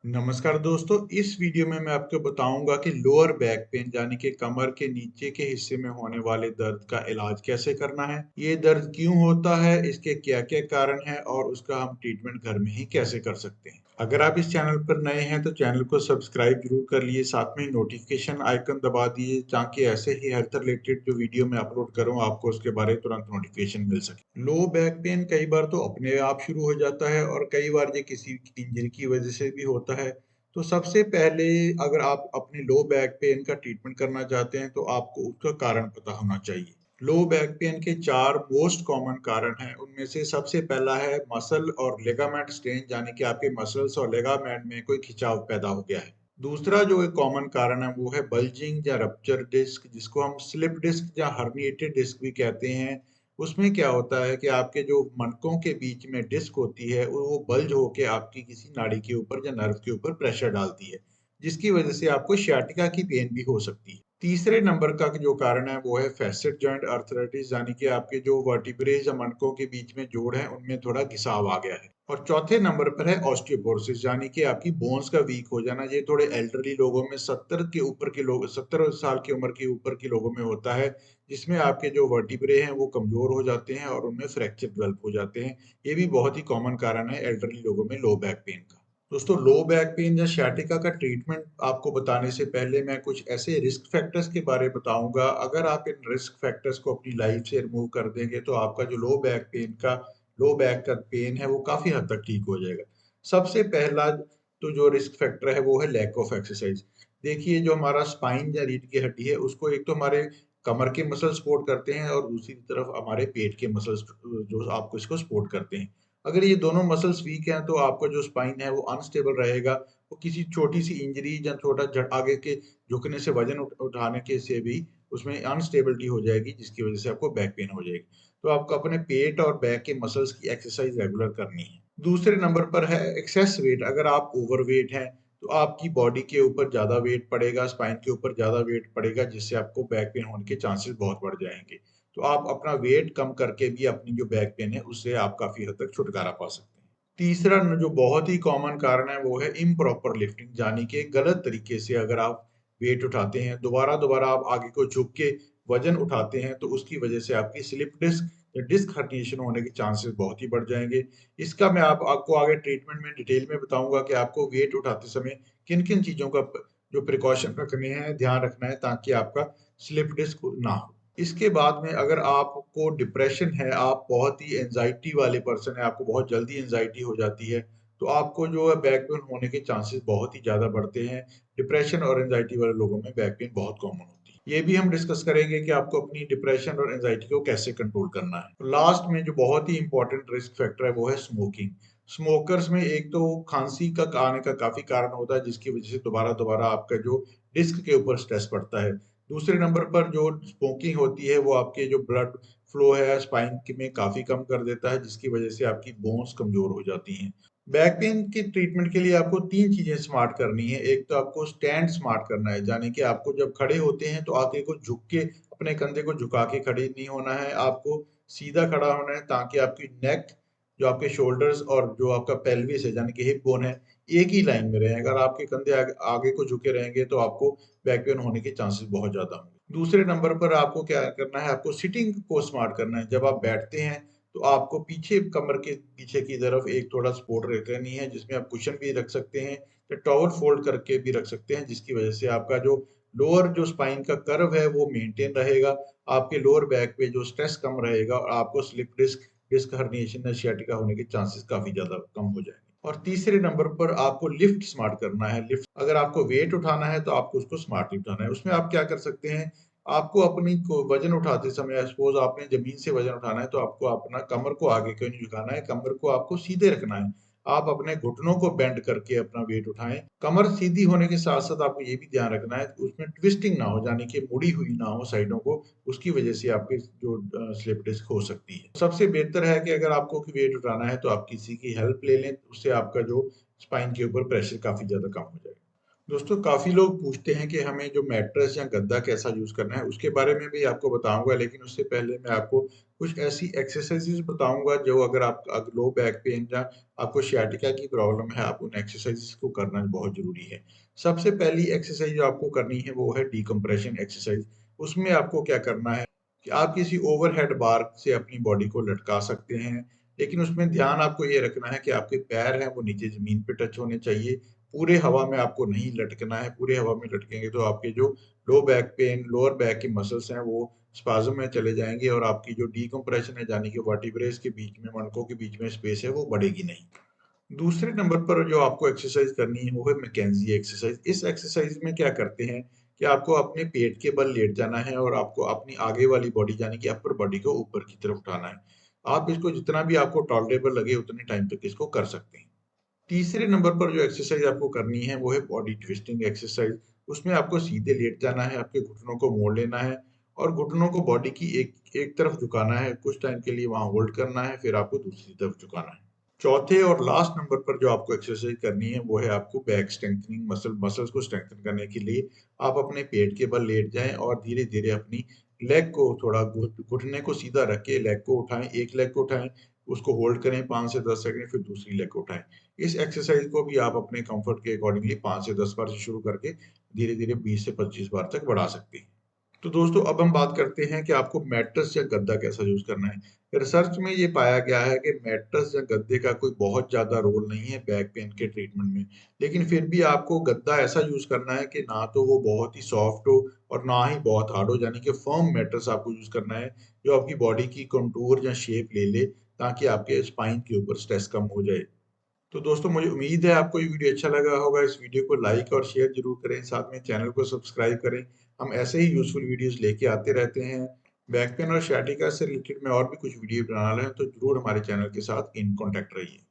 नमस्कार दोस्तों, इस वीडियो में मैं आपको बताऊंगा कि लोअर बैक पेन यानी कि कमर के नीचे के हिस्से में होने वाले दर्द का इलाज कैसे करना है, ये दर्द क्यों होता है, इसके क्या-क्या कारण हैं और उसका हम ट्रीटमेंट घर में ही कैसे कर सकते हैं। अगर आप इस चैनल पर नए हैं तो चैनल को सब्सक्राइब जरूर कर लिए, साथ में नोटिफिकेशन आइकन दबा दिए ताकि ऐसे ही हेल्थ रिलेटेड जो वीडियो मैं अपलोड करूं आपको उसके बारे में तुरंत नोटिफिकेशन मिल सके। लो बैक पेन कई बार तो अपने आप शुरू हो जाता है और कई बार ये किसी इंजरी की वजह से भी होता है। तो सबसे पहले अगर आप अपनी लो बैक पेन का ट्रीटमेंट करना चाहते हैं तो आपको उसका कारण पता होना चाहिए। लो बैक पेन के 4 मोस्ट कॉमन कारण हैं। उनमें से सबसे पहला है मसल और लिगामेंट स्ट्रेन यानी कि आपके मसल्स और लिगामेंट में कोई खिंचाव पैदा हो गया है। दूसरा जो एक कॉमन कारण है वो है बल्जिंग या रप्चर डिस्क जिसको हम स्लिप डिस्क या हर्निएटेड डिस्क भी कहते हैं। उसमें क्या होता है कि आपके जो मणकों के बीच में डिस्क होती है वो बल्ज होके आपकी किसी नाड़ी के ऊपर या नर्व के ऊपर प्रेशर डालती है, जिसकी वजह से आपको sciatica की पेन भी हो सकती है। तीसरे नंबर का जो कारण है वो है फैसेट जॉइंट आर्थराइटिस यानी कि आपके जो वर्टिब्रे या मणकों के बीच में जोड़ है उनमें थोड़ा घिसाव आ गया है। और चौथे नंबर पर है ऑस्टियोपोरोसिस यानी कि आपकी बोन्स का वीक हो जाना। ये थोड़े एल्डरली लोगों में 70 के ऊपर के लोग 70 साल की उम्र के ऊपर के लोगों में होता है, जिसमें आपके जो वर्टिब्रे हैं वो कमजोर हो जाते हैं और उनमें फ्रैक्चर डेवलप हो जाते हैं। ये भी बहुत ही कॉमन कारण है एल्डरली लोगों में लो बैक पेन का। दोस्तों, लो बैक पेन या sciatica का ट्रीटमेंट आपको बताने से पहले मैं कुछ ऐसे रिस्क फैक्टर्स के बारे में बताऊंगा। अगर आप इन रिस्क फैक्टर्स को अपनी लाइफ से रिमूव कर देंगे तो आपका जो लो बैक का पेन है वो काफी हद तक ठीक हो जाएगा। सबसे पहला तो जो रिस्क फैक्टर है वो है लैक ऑफ एक्सरसाइज। देखिए, जो हमारा स्पाइन या रीढ़ की हड्डी है उसको एक तो हमारे कमर के मसल सपोर्ट करते हैं और दूसरी तरफ हमारे पेट के मसल्स जो आपको इसको सपोर्ट करते हैं। अगर ये दोनों मसल्स वीक हैं तो आपका जो स्पाइन है वो अनस्टेबल रहेगा। वो किसी छोटी सी इंजरी या छोटा आगे के झुकने से वजन उठाने के से भी उसमें अनस्टेबिलिटी हो जाएगी, जिसकी वजह से आपको बैक पेन हो जाएगी। तो आपको अपने पेट और बैक के मसल्स की एक्सरसाइज रेगुलर करनी है। दूसरे नंबर पर है एक्सेस वेट। अगर आप ओवरवेट हैं तो आपकी बॉडी के ऊपर ज्यादा वेट पड़ेगा, स्पाइन के ऊपर ज्यादा वेट पड़ेगा, जिससे आपको बैक पेन होने के चांसेस बहुत बढ़ जाएंगे। तो आप अपना वेट कम करके भी अपनी जो बैक पेन है उससे आप काफी हद तक छुटकारा पा सकते हैं। तीसरा जो बहुत ही कॉमन कारण है वो है इम्प्रॉपर लिफ्टिंग यानी कि गलत तरीके से अगर आप वेट उठाते हैं, दोबारा दोबारा आप आगे को झुक के वजन उठाते हैं तो उसकी वजह से आपकी स्लिप डिस्क या डिस्क हर्निएशन होने के चांसेस बहुत ही बढ़ जाएंगे। इसका मैं आपको आगे ट्रीटमेंट में डिटेल में बताऊंगा कि आपको वेट उठाते समय किन किन चीजों का जो प्रिकॉशन रखने हैं, ध्यान रखना है ताकि आपका स्लिप डिस्क ना हो। इसके बाद में अगर आपको डिप्रेशन है, आप बहुत ही एंजाइटी वाले पर्सन है, आपको बहुत जल्दी एंजाइटी हो जाती है, तो आपको जो है बैक पेन होने के चांसेस बहुत ही ज्यादा बढ़ते हैं। डिप्रेशन और एंजाइटी वाले लोगों में बैक पेन बहुत कॉमन होती है। ये भी हम डिस्कस करेंगे कि आपको अपनी डिप्रेशन और एंजाइटी को कैसे कंट्रोल करना है। तो लास्ट में जो बहुत ही इंपॉर्टेंट रिस्क फैक्टर है वो है स्मोकिंग। स्मोकर्स में एक तो खांसी का आने का काफी कारण होता है, जिसकी वजह से दोबारा दोबारा आपका जो डिस्क के ऊपर स्ट्रेस पड़ता है। दूसरे नंबर पर जो स्मोकिंग होती है वो आपके जो ब्लड फ्लो है स्पाइन में काफी कम कर देता है, जिसकी वजह से आपकी बोन्स कमजोर हो जाती हैं। बैक पेन की ट्रीटमेंट के लिए आपको 3 चीजें स्मार्ट करनी है। एक तो आपको स्टैंड स्मार्ट करना है, यानी कि आपको जब खड़े होते हैं तो आगे को झुक के अपने कंधे को झुका के खड़े नहीं होना है, आपको सीधा खड़ा होना है ताकि आपकी नेक, जो आपके शोल्डर्स और जो आपका पेल्विस है यानी कि हिप बोन है, एक ही लाइन में रहे। अगर आपके कंधे आगे को झुके रहेंगे तो आपको बैक पेन होने के चांसेस बहुत ज्यादा होंगे। दूसरे नंबर पर आपको क्या करना है, आपको सिटिंग को स्मार्ट करना है। जब आप बैठते हैं तो आपको पीछे कमर के पीछे की तरफ एक थोड़ा सपोर्ट रखनी है, जिसमें आप कुशन भी रख सकते हैं या टॉवल फोल्ड करके भी रख सकते हैं, जिसकी वजह से आपका जो लोअर जो स्पाइन का कर्व है वो मेंटेन रहेगा, आपके लोअर बैक पे जो स्ट्रेस कम रहेगा और आपको स्लिप डिस्क डिस्क हर्निएशन या sciatica होने के चांसेस काफी ज्यादा कम हो जाएंगे। और तीसरे नंबर पर आपको लिफ्ट स्मार्ट करना है। लिफ्ट अगर आपको वेट उठाना है तो आपको उसको स्मार्टली उठाना है। उसमें आप क्या कर सकते हैं, आपको अपनी को वजन उठाते समय सपोज आपने जमीन से वजन उठाना है तो आपको अपना कमर को आगे क्यों नहीं झुकाना है, कमर को आपको सीधे रखना है। आप अपने घुटनों को बेंड करके अपना वेट उठाएं। कमर सीधी होने के साथ साथ आपको ये भी ध्यान रखना है कि उसमें ट्विस्टिंग ना हो, यानी कि मुड़ी हुई ना हो साइडों को, उसकी वजह से आपकी जो स्लिप डिस्क हो सकती है। सबसे बेहतर है कि अगर आपको वेट उठाना है तो आप किसी की हेल्प ले लें, उससे आपका जो स्पाइन के ऊपर प्रेशर काफी ज्यादा कम हो जाएगा। दोस्तों, काफी लोग पूछते हैं कि हमें जो मैट्रेस या गद्दा कैसा यूज करना है, उसके बारे में भी आपको बताऊंगा, लेकिन उससे पहले मैं आपको कुछ ऐसी एक्सरसाइजेस बताऊंगा जो अगर आप लो बैक पेन या आपको sciatica की प्रॉब्लम है, आप उन एक्सरसाइजेस को करना बहुत जरूरी है। सबसे पहली एक्सरसाइज जो आपको करनी है वो है डिकम्प्रेशन एक्सरसाइज। उसमें आपको क्या करना है कि आप किसी ओवरहेड बार से अपनी बॉडी को लटका सकते हैं, लेकिन उसमें ध्यान आपको ये रखना है कि आपके पैर हैं वो नीचे जमीन पे टच होने चाहिए। पूरे हवा में आपको नहीं लटकना है, पूरे हवा में लटकेंगे तो आपके जो low back pain, lower back के मसल्स हैं वो स्पाज्म में चले जाएंगे और आपकी जो डिकम्प्रेशन है यानी कि वर्टिब्रेस के बीच में, मणकों के बीच में स्पेस है वो बढ़ेगी नहीं। दूसरे नंबर पर जो आपको एक्सरसाइज करनी है वो है मैकेंजी एक्सरसाइज। इस एक्सरसाइज में क्या करते हैं कि आपको अपने पेट के बल लेट जाना है और आपको अपनी आगे वाली बॉडी यानी कि अपर बॉडी को ऊपर की तरफ उठाना है। आप इसको जितना भी आपको टॉलरेबल लगे उतने टाइम तक इसको कर सकते हैं। तीसरे नंबर पर जो एक्सरसाइज आपको करनी है वो है बॉडी ट्विस्टिंग एक्सरसाइज। उसमें आपको सीधे लेट जाना है, आपके घुटनों को मोड़ लेना है और घुटनों को बॉडी की एक एक तरफ झुकाना है, कुछ टाइम के लिए वहां होल्ड करना है, फिर आपको दूसरी तरफ झुकाना है। चौथे और लास्ट नंबर पर जो आपको एक्सरसाइज करनी है वो है आपको बैक स्ट्रेंथनिंग मसल्स को स्ट्रेंथन करने के लिए आप अपने पेट के बल लेट जाएं और धीरे धीरे अपनी लेग को थोड़ा घुटने को सीधा रख के लेग को उठाएं। एक लेग को उठाएं, उसको होल्ड करें 5 से 10 सेकंड, फिर दूसरी लेग को उठाएं। इस एक्सरसाइज को भी आप अपने कंफर्ट के अकॉर्डिंगली 5 से 10 बार से शुरू करके धीरे धीरे 20 से 25 बार तक बढ़ा सकते हैं। तो दोस्तों अब हम बात करते हैं कि आपको मैट्रेस या गद्दा कैसा यूज करना है। रिसर्च में ये पाया गया है कि मैट्रेस या गद्दे का कोई बहुत ज्यादा रोल नहीं है बैक पेन के ट्रीटमेंट में, लेकिन फिर भी आपको गद्दा ऐसा यूज करना है कि ना तो वो बहुत ही सॉफ्ट हो और ना ही बहुत हार्ड हो, यानी कि फर्म मैट्रेस आपको यूज करना है जो आपकी बॉडी की कंटूर या शेप ले ले, ताकि आपके स्पाइन के ऊपर स्ट्रेस कम हो जाए। तो दोस्तों मुझे उम्मीद है आपको ये वीडियो अच्छा लगा होगा। इस वीडियो को लाइक और शेयर जरूर करें, साथ में चैनल को सब्सक्राइब करें। हम ऐसे ही यूजफुल वीडियोस लेके आते रहते हैं। बैक पेन और sciatica से रिलेटेड मैं और भी कुछ वीडियो बनाना है तो जरूर हमारे चैनल के साथ इन कांटेक्ट रहिए।